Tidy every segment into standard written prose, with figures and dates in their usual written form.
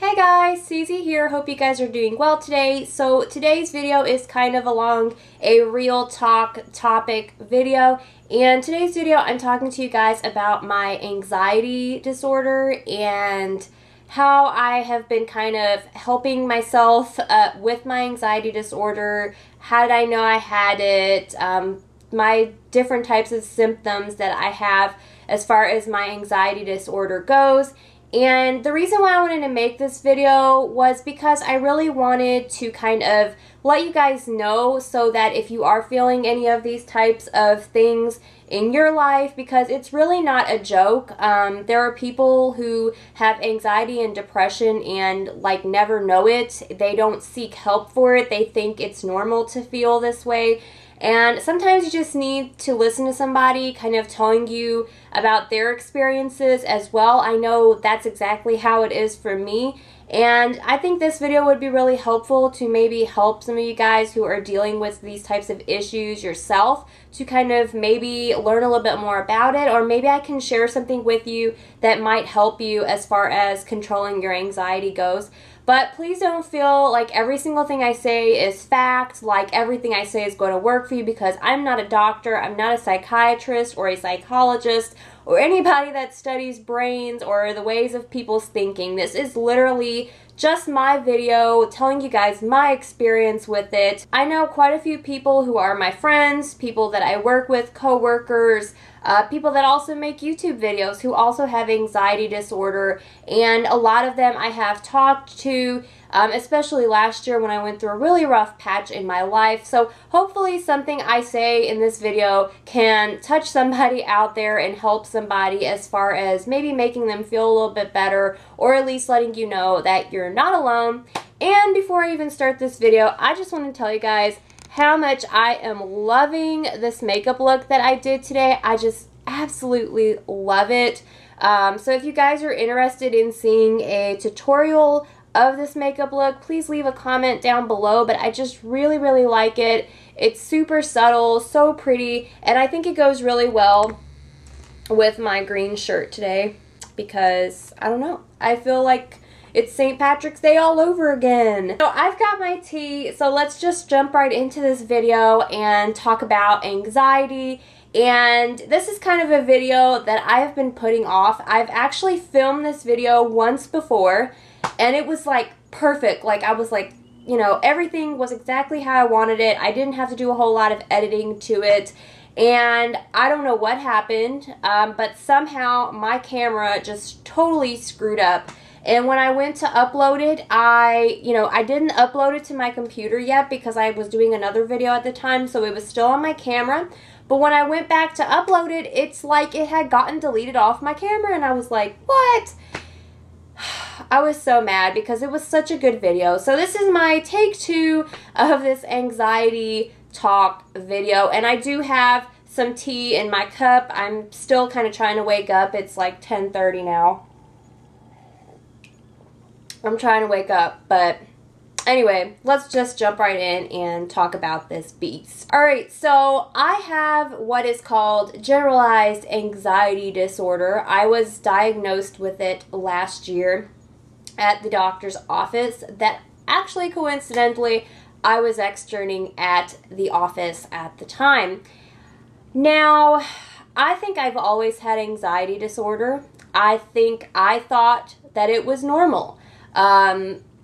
Hi guys, Susie here. Hope you guys are doing well today. So today's video is kind of along a real talk topic video, and today's video I'm talking to you guys about my anxiety disorder and how I have been kind of helping myself with my anxiety disorder. How did I know I had it? My different types of symptoms that I have as far as my anxiety disorder goes. And the reason why I wanted to make this video was because I really wanted to kind of let you guys know so that if you are feeling any of these types of things in your life, because it's really not a joke. There are people who have anxiety and depression and like never know it. They don't seek help for it. They think it's normal to feel this way. And sometimes you just need to listen to somebody kind of telling you about their experiences as well. I know that's exactly how it is for me. And I think this video would be really helpful to maybe help some of you guys who are dealing with these types of issues yourself to kind of maybe learn a little bit more about it, or maybe I can share something with you that might help you as far as controlling your anxiety goes. But please don't feel like every single thing I say is fact, like everything I say is going to work for you, because I'm not a doctor, I'm not a psychiatrist or a psychologist or anybody that studies brains or the ways of people's thinking. This is literally just my video telling you guys my experience with it. I know quite a few people who are my friends, people that I work with, co-workers, people that also make YouTube videos who also have anxiety disorder, and a lot of them I have talked to, especially last year when I went through a really rough patch in my life. So hopefully something I say in this video can touch somebody out there and help somebody as far as maybe making them feel a little bit better, or at least letting you know that you're not alone. And before I even start this video, I just want to tell you guys how much I am loving this makeup look that I did today. I just absolutely love it. So if you guys are interested in seeing a tutorial of this makeup look, please leave a comment down below. But I just really like it. It's super subtle, so pretty, and I think it goes really well with my green shirt today because, I don't know, I feel like it's St. Patrick's Day all over again. So I've got my tea, so let's just jump right into this video and talk about anxiety. And this is kind of a video that I have been putting off. I've actually filmed this video once before, and it was like perfect. Like I was like, you know, everything was exactly how I wanted it. I didn't have to do a whole lot of editing to it. And I don't know what happened, but somehow my camera just totally screwed up. And when I went to upload it, I didn't upload it to my computer yet because I was doing another video at the time, so it was still on my camera. But when I went back to upload it, it's like it had gotten deleted off my camera, and I was like, what? I was so mad because it was such a good video. So this is my take 2 of this anxiety talk video, and I do have some tea in my cup. I'm still kind of trying to wake up. It's like 10:30 now. I'm trying to wake up, but anyway, let's just jump right in and talk about this beast. Alright, so I have what is called generalized anxiety disorder. I was diagnosed with it last year at the doctor's office. That actually, coincidentally, I was externing at the office at the time. Now, I think I've always had anxiety disorder. I thought that it was normal.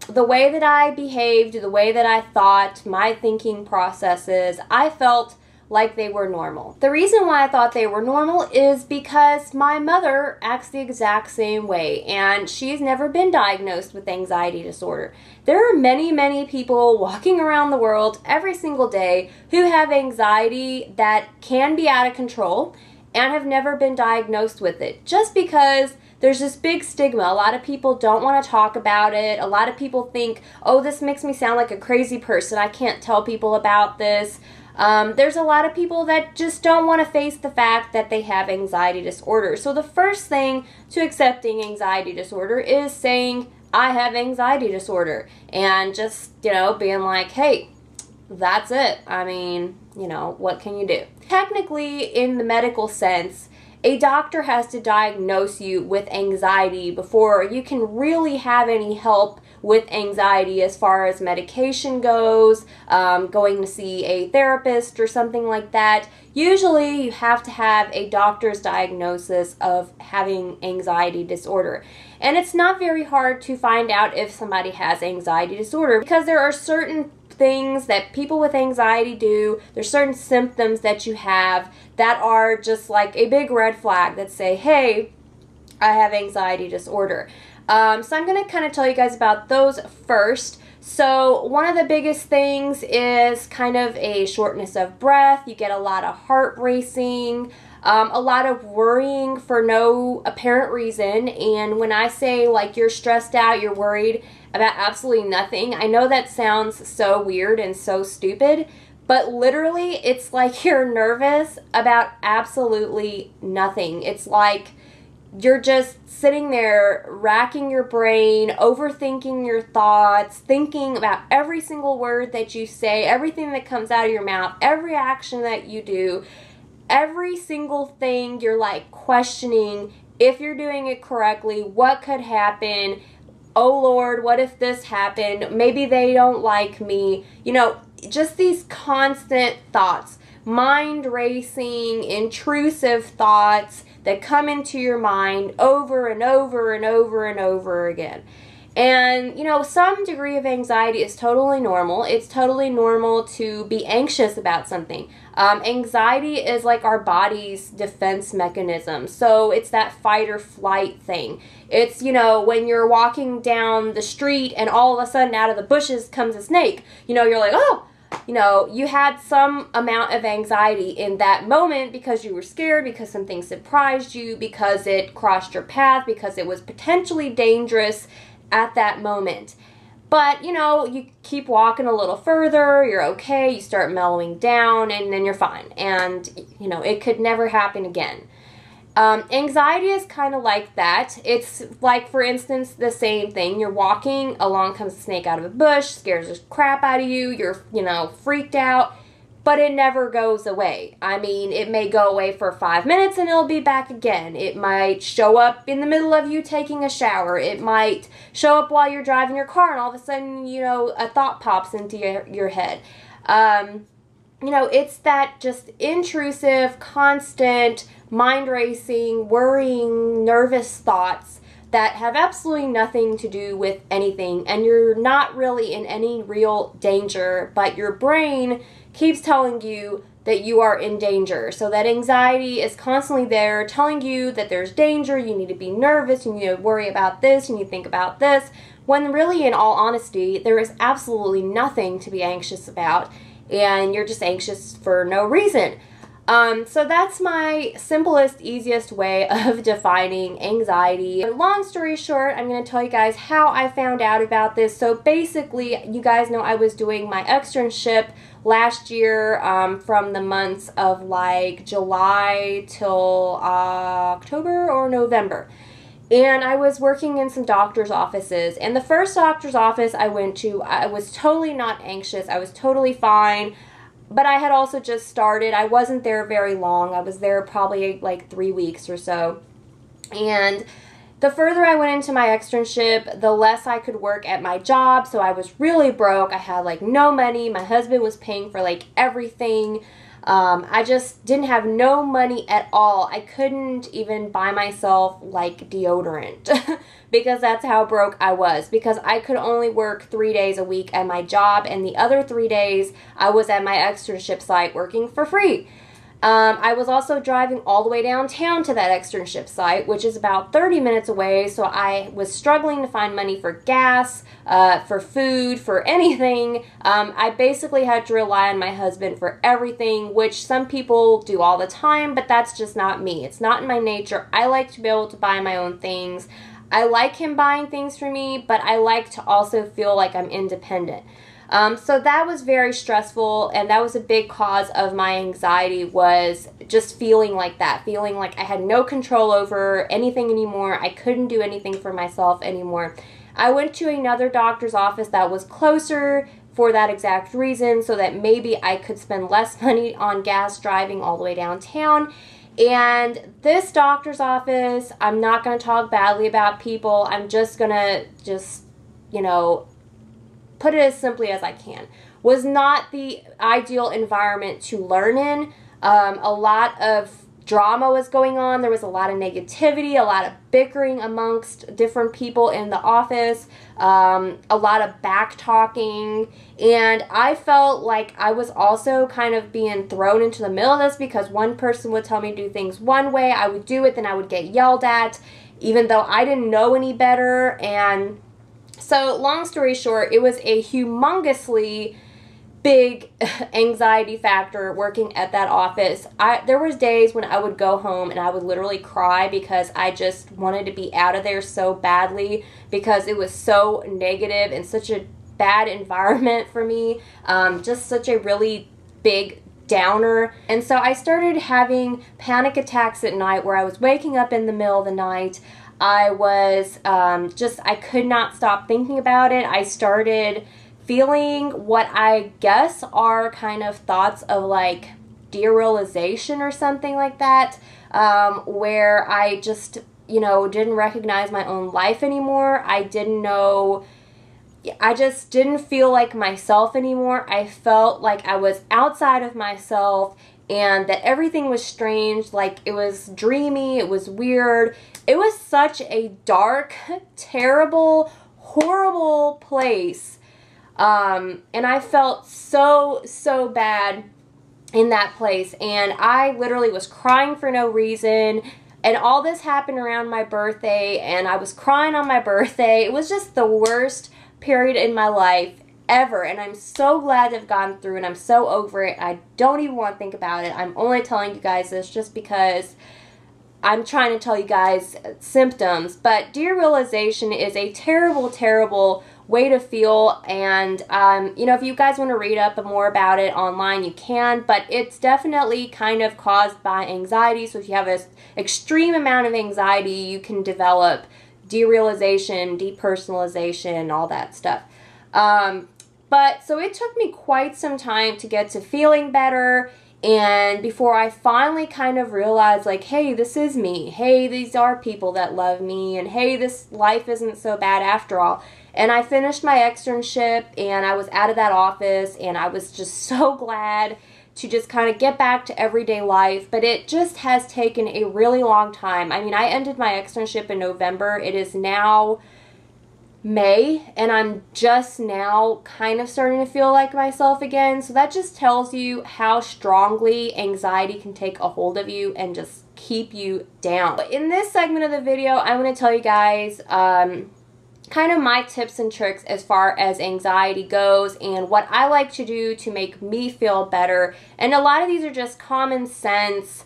The way that I behaved, the way that I thought, my thinking processes, I felt like they were normal. The reason why I thought they were normal is because my mother acts the exact same way, and she's never been diagnosed with anxiety disorder. There are many people walking around the world every single day who have anxiety that can be out of control and have never been diagnosed with it, just because there's this big stigma. A lot of people don't want to talk about it. A lot of people think, oh, this makes me sound like a crazy person. I can't tell people about this. There's a lot of people that just don't want to face the fact that they have anxiety disorder. So the first thing to accepting anxiety disorder is saying, I have anxiety disorder. And just, you know, being like, hey, that's it. I mean, you know, what can you do? Technically, in the medical sense, a doctor has to diagnose you with anxiety before you can really have any help with anxiety as far as medication goes, going to see a therapist or something like that. Usually you have to have a doctor's diagnosis of having anxiety disorder. And it's not very hard to find out if somebody has anxiety disorder, because there are certain things that people with anxiety do. There's certain symptoms that you have that are just like a big red flag that say, hey, I have anxiety disorder. So I'm going to kind of tell you guys about those first. So one of the biggest things is kind of a shortness of breath. You get a lot of heart racing, a lot of worrying for no apparent reason. And when I say like you're stressed out, you're worried about absolutely nothing, I know that sounds so weird and so stupid, but literally it's like you're nervous about absolutely nothing. It's like you're just sitting there racking your brain, overthinking your thoughts, thinking about every single word that you say, everything that comes out of your mouth, every action that you do, every single thing. You're like questioning if you're doing it correctly, what could happen, oh Lord, what if this happened, maybe they don't like me, you know, just these constant thoughts, mind racing, intrusive thoughts that come into your mind over and over and over and over again. And, you know, some degree of anxiety is totally normal. It's totally normal to be anxious about something. Anxiety is like our body's defense mechanism. So it's that fight or flight thing. It's, you know, when you're walking down the street and all of a sudden out of the bushes comes a snake. You know, you're like, oh! You know, you had some amount of anxiety in that moment because you were scared, because something surprised you, because it crossed your path, because it was potentially dangerous at that moment. But, you know, you keep walking a little further, you're okay, you start mellowing down, and then you're fine. And, you know, it could never happen again. Anxiety is kind of like that. It's like, for instance, the same thing. You're walking, along comes a snake out of a bush, scares the crap out of you, you're, you know, freaked out, but it never goes away. I mean, it may go away for 5 minutes and it'll be back again. It might show up in the middle of you taking a shower. It might show up while you're driving your car and all of a sudden, you know, a thought pops into your head. You know, it's that just intrusive, constant, mind-racing, worrying, nervous thoughts that have absolutely nothing to do with anything, and you're not really in any real danger, but your brain keeps telling you that you are in danger. So that anxiety is constantly there telling you that there's danger, you need to be nervous, you need to worry about this, you need to think about this, when really, in all honesty, there is absolutely nothing to be anxious about, and you're just anxious for no reason. So that's my simplest, easiest way of defining anxiety. Long story short, I'm going to tell you guys how I found out about this. So basically, you guys know I was doing my externship last year from the months of like July till October or November. And I was working in some doctor's offices. And the first doctor's office I went to, I was totally not anxious. I was totally fine. But I had also just started. I wasn't there very long. I was there probably like 3 weeks or so. And the further I went into my externship, the less I could work at my job. So I was really broke. I had like no money. My husband was paying for like everything. I just didn't have no money at all. I couldn't even buy myself like deodorant because that's how broke I was, because I could only work 3 days a week at my job, and the other 3 days I was at my externship site working for free. I was also driving all the way downtown to that externship site, which is about 30 minutes away, so I was struggling to find money for gas, for food, for anything. I basically had to rely on my husband for everything, which some people do all the time, but that's just not me. It's not in my nature. I like to be able to buy my own things. I like him buying things for me, but I like to also feel like I'm independent. So that was very stressful, and that was a big cause of my anxiety, was just feeling like that, feeling like I had no control over anything anymore. I couldn't do anything for myself anymore. I went to another doctor's office that was closer for that exact reason, so that maybe I could spend less money on gas driving all the way downtown. And this doctor's office, I'm not going to talk badly about people. I'm just going to you know, put it as simply as I can, was not the ideal environment to learn in. A lot of drama was going on. There was a lot of negativity, a lot of bickering amongst different people in the office, a lot of back talking, and I felt like I was also kind of being thrown into the middle of this because one person would tell me to do things one way, I would do it, then I would get yelled at, even though I didn't know any better. And so, long story short, it was a humongously big anxiety factor working at that office. There was days when I would go home and I would literally cry because I just wanted to be out of there so badly because it was so negative and such a bad environment for me, just such a really big downer. And so I started having panic attacks at night where I was waking up in the middle of the night. I was I could not stop thinking about it. I started feeling what I guess are kind of thoughts of like derealization or something like that, where I just, you know, didn't recognize my own life anymore. I just didn't feel like myself anymore. I felt like I was outside of myself and that everything was strange, like it was dreamy, it was weird. It was such a dark, terrible, horrible place. And I felt so bad in that place, and I literally was crying for no reason, and all this happened around my birthday, and I was crying on my birthday. It was just the worst period in my life ever, and I'm so glad to have gone through, and I'm so over it. I don't even want to think about it. I'm only telling you guys this just because I'm trying to tell you guys symptoms, but derealization is a terrible, terrible way to feel, and you know, if you guys want to read up more about it online, you can, but it's definitely kind of caused by anxiety. So if you have an extreme amount of anxiety, you can develop derealization, depersonalization, all that stuff. But so it took me quite some time to get to feeling better, and before I finally kind of realized, like, hey, this is me. Hey, these are people that love me, and hey, this life isn't so bad after all. And I finished my externship, and I was out of that office, and I was just so glad to just kind of get back to everyday life. But it just has taken a really long time. I mean, I ended my externship in November. It is now May, and I'm just now kind of starting to feel like myself again. So that just tells you how strongly anxiety can take a hold of you and just keep you down. In this segment of the video, I want to tell you guys kind of my tips and tricks as far as anxiety goes and what I like to do to make me feel better. And a lot of these are just common sense,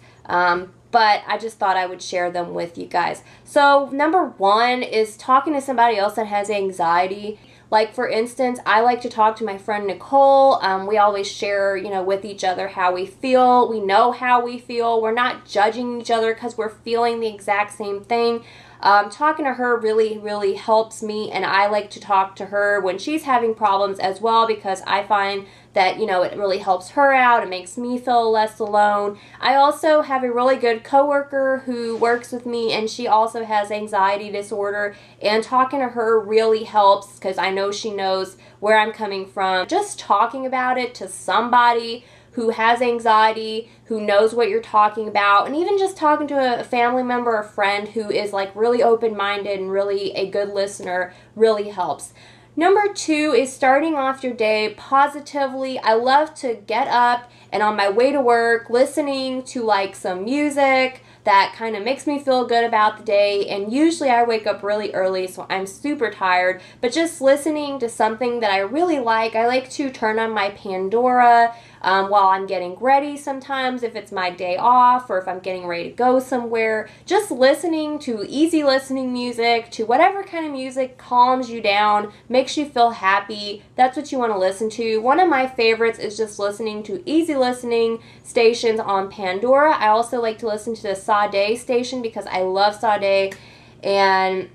but I just thought I would share them with you guys. So number one is talking to somebody else that has anxiety. Like, for instance, I like to talk to my friend Nicole. We always share, you know, with each other how we feel. We know how we feel. We're not judging each other because we're feeling the exact same thing. Talking to her really helps me, and I like to talk to her when she's having problems as well, because I find that, you know, it really helps her out. It makes me feel less alone. I also have a really good coworker who works with me, and she also has anxiety disorder, and talking to her really helps because I know she knows where I'm coming from. Just talking about it to somebody who has anxiety, who knows what you're talking about, and even just talking to a family member or friend who is like really open-minded and really a good listener really helps. Number two is starting off your day positively. I love to get up and on my way to work listening to like some music that kind of makes me feel good about the day, and usually I wake up really early, so I'm super tired, but just listening to something that I really like. I like to turn on my Pandora while I'm getting ready sometimes, if it's my day off or if I'm getting ready to go somewhere. Just listening to easy listening music, to whatever kind of music calms you down, makes you feel happy. That's what you want to listen to. One of my favorites is just listening to easy listening stations on Pandora. I also like to listen to the Sade station because I love Sade. And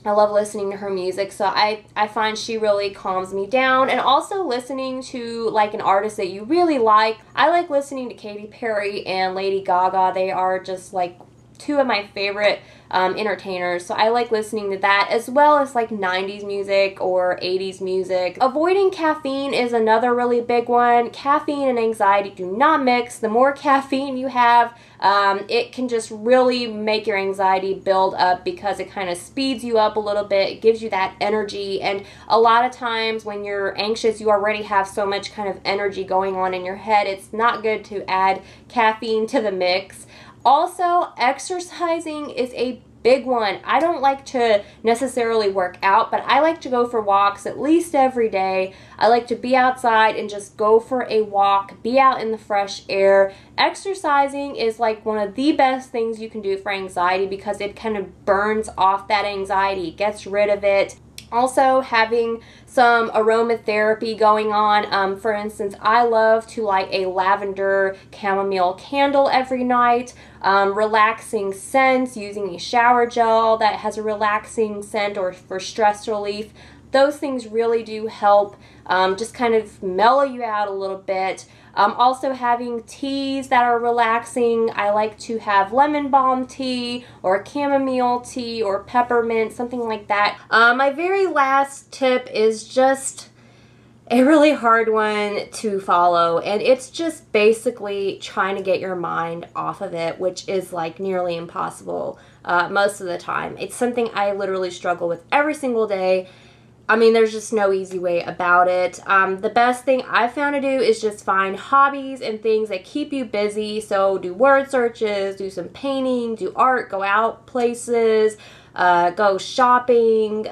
I love listening to her music, so I find she really calms me down. And also listening to like an artist that you really like. I like listening to Katy Perry and Lady Gaga. They are just like two of my favorite entertainers, so I like listening to that, as well as like 90s music or 80s music. Avoiding caffeine is another really big one. Caffeine and anxiety do not mix. The more caffeine you have, it can just really make your anxiety build up because it kind of speeds you up a little bit. It gives you that energy, and a lot of times when you're anxious, you already have so much kind of energy going on in your head. It's not good to add caffeine to the mix. Also, exercising is a big one. I don't like to necessarily work out, but I like to go for walks at least every day. I like to be outside and just go for a walk, be out in the fresh air. Exercising is like one of the best things you can do for anxiety because it kind of burns off that anxiety, gets rid of it. Also, having some aromatherapy going on. For instance, I love to light a lavender chamomile candle every night. Relaxing scents, using a shower gel that has a relaxing scent or for stress relief. Those things really do help just kind of mellow you out a little bit. Also having teas that are relaxing. I like to have lemon balm tea or chamomile tea or peppermint, something like that. My very last tip is just a really hard one to follow, and it's just basically trying to get your mind off of it, which is like nearly impossible most of the time. It's something I literally struggle with every single day. I mean, there's just no easy way about it. The best thing I've found to do is just find hobbies and things that keep you busy. So do word searches, do some painting, do art, go out places, go shopping,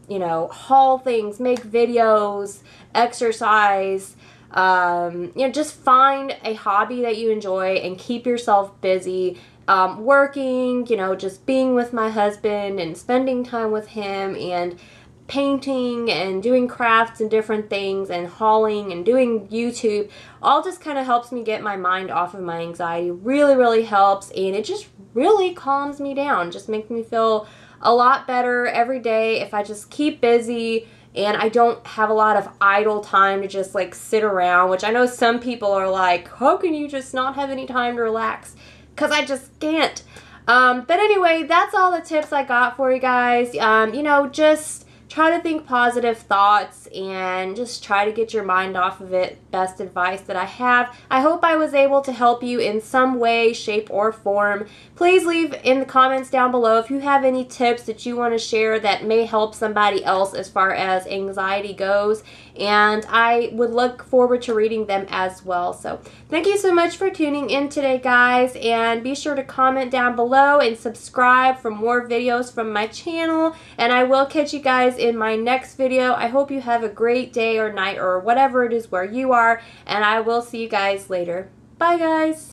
you know, haul things, make videos, exercise. You know, just find a hobby that you enjoy and keep yourself busy. Working, you know, just being with my husband and spending time with him, and painting and doing crafts and different things, and hauling and doing YouTube, all just kind of helps me get my mind off of my anxiety. Really helps, and it just really calms me down. Just makes me feel a lot better every day if I just keep busy and I don't have a lot of idle time to just like sit around, which I know some people are like, how can you just not have any time to relax? Because I just can't. But anyway, that's all the tips I got for you guys. You know, just try to think positive thoughts and just try to get your mind off of it. Best advice that I have. I hope I was able to help you in some way, shape, or form. Please leave in the comments down below if you have any tips that you want to share that may help somebody else as far as anxiety goes. And I would look forward to reading them as well. So thank you so much for tuning in today, guys. And be sure to comment down below and subscribe for more videos from my channel. And I will catch you guys in my next video. I hope you have a great day or night or whatever it is where you are. And I will see you guys later. Bye, guys.